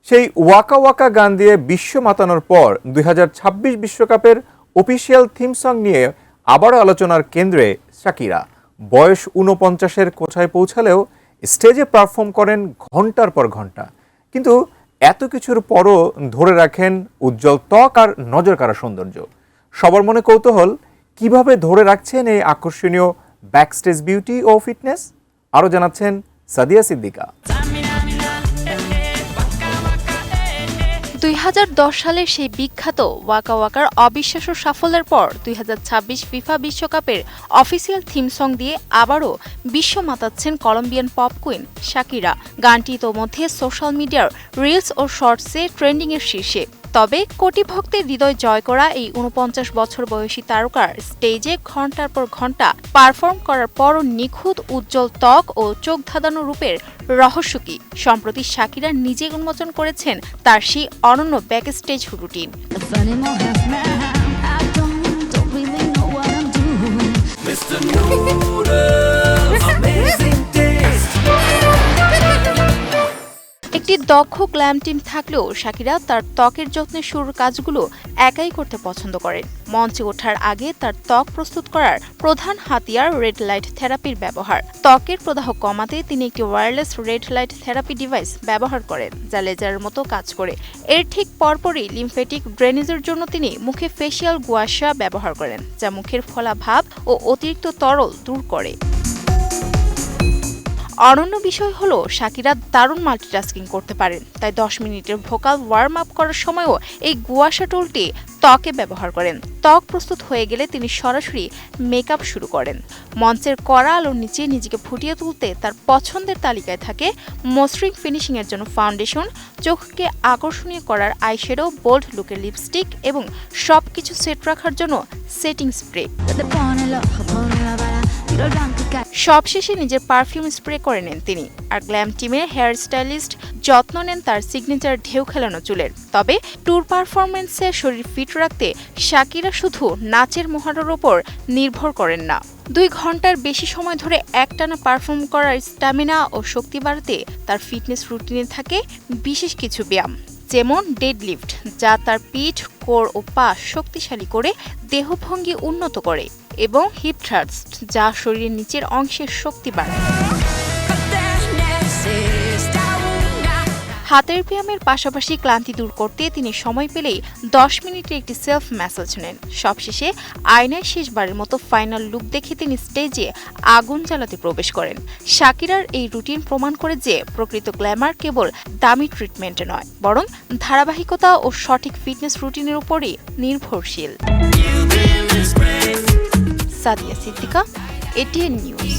সেই Waka Waka গান দিয়ে বিশ্ব মাতানোর পর 2026 বিশ্বকাপের অফিসিয়াল থিম সং নিয়ে আবারও আলোচনার কেন্দ্রে শাকিরা। বয়স 49-এর কোঠায় পৌঁছালেও স্টেজে পারফর্ম করেন ঘন্টার পর ঘন্টা, কিন্তু এত কিছুর পরও ধরে রাখেন উজ্জ্বল ত্বক আর নজর কাড়া সৌন্দর্য। সবার মনে কৌতূহল, কিভাবে ধরে রাখছেন এই আকর্ষণীয় ব্যাকস্টেজ বিউটি ও ফিটনেস? আরও জানাচ্ছেন সাদিয়া সিদ্দিকা। 2010 সালের সেই বিখ্যাত ওয়াকা ওয়াকার অবিশ্বাস্য সাফল্যের পর 2026 ফিফা বিশ্বকাপের অফিসিয়াল থিম সং দিয়ে আবারও বিশ্ব মাতাচ্ছেন কলম্বিয়ান পপ কুইন শাকিরা। গানটি ইতোমধ্যে সোশ্যাল মিডিয়ার রিলস ও শর্টসে ট্রেন্ডিংয়ের শীর্ষে। তবে কোটি ভক্তের হৃদয় জয় করা এই 49 বছর বয়সী তারকার স্টেজে ঘন্টার পর ঘন্টা পারফর্ম করার পরও নিখুঁত উজ্জ্বল ত্বক ও চোখ ধাঁধানো রূপের রহস্য কি? সম্প্রতি শাকিরা নিজে উন্মোচন করেছেন তার সেই অনন্য ব্যাকস্টেজ রুটিন। একটি দক্ষ গ্ল্যাম টিম থাকলেও শাকিরা তার ত্বকের যত্নের শুরুর কাজগুলো একাই করতে পছন্দ করেন। মঞ্চে ওঠার আগে তার ত্বক প্রস্তুত করার প্রধান হাতিয়ার রেড লাইট থেরাপির ব্যবহার। ত্বকের প্রদাহ কমাতে তিনি একটি wireless red light therapy device ব্যবহার করেন, যা লেজারের মতো কাজ করে। এর ঠিক পরপরই লিমফেটিক ড্রেনেজের জন্য তিনি মুখে ফেসিয়াল গুয়াশা ব্যবহার করেন, যা মুখের ফোলা ভাব ও অতিরিক্ত তরল দূর করে। অনন্য বিষয় হলো শাকিরা দারুণ মাল্টিটাস্কিং করতে পারেন, তাই 10 মিনিটের ভোকাল ওয়ার্ম আপ করার সময়ও এই গুয়াশা টুলটি ত্বকে ব্যবহার করেন। ত্বক প্রস্তুত হয়ে গেলে তিনি সরাসরি মেকআপ শুরু করেন। মঞ্চের কড়া আলোর নিচে নিজেকে ফুটিয়ে তুলতে তার পছন্দের তালিকায় থাকে মসৃণ ফিনিশিংয়ের জন্য ফাউন্ডেশন, চোখকে আকর্ষণীয় করার আইশ্যাডো, বোল্ড লুকের লিপস্টিক এবং সবকিছু সেট রাখার জন্য সেটিং স্প্রে। সবশেষে নিজের পারফিউম স্প্রে করে নেন তিনি। আর গ্ল্যাম টিমের হেয়ার স্টাইলিস্ট যত্ন নেন তার সিগনেচার ঢেউ খেলানো চুলের। তবে ট্যুর পারফরমেন্সে শরীর ফিট রাখতে শাকিরা শুধু নাচের মোহরের ওপর নির্ভর করেন না। 2 ঘন্টার বেশি সময় ধরে একটানা পারফর্ম করার স্ট্যামিনা ও শক্তি বাড়াতে তার ফিটনেস রুটিনে থাকে বিশেষ কিছু ব্যায়াম, যেমন ডেডলিফট, যা তার পিঠ, কোর ও পা শক্তিশালী করে দেহভঙ্গি উন্নত করে, এবং হিপ থ্রাস্ট, যা শরীরের নিচের অংশের শক্তি বাড়ায়। হাতের ব্যায়ামের পাশাপাশি ক্লান্তি দূর করতে তিনি সময় পেলেই 10 মিনিটের একটি সেলফ ম্যাসাজ নেন। সবশেষে আয়নায় শেষবারের মতো ফাইনাল লুক দেখে তিনি স্টেজে আগুন জ্বালাতে প্রবেশ করেন। শাকিরার এই রুটিন প্রমাণ করে যে প্রকৃত গ্ল্যামার কেবল দামি ট্রিটমেন্টে নয়, বরং ধারাবাহিকতা ও সঠিক ফিটনেস রুটিনের উপরই নির্ভরশীল। Sadia Siddika, ATN news.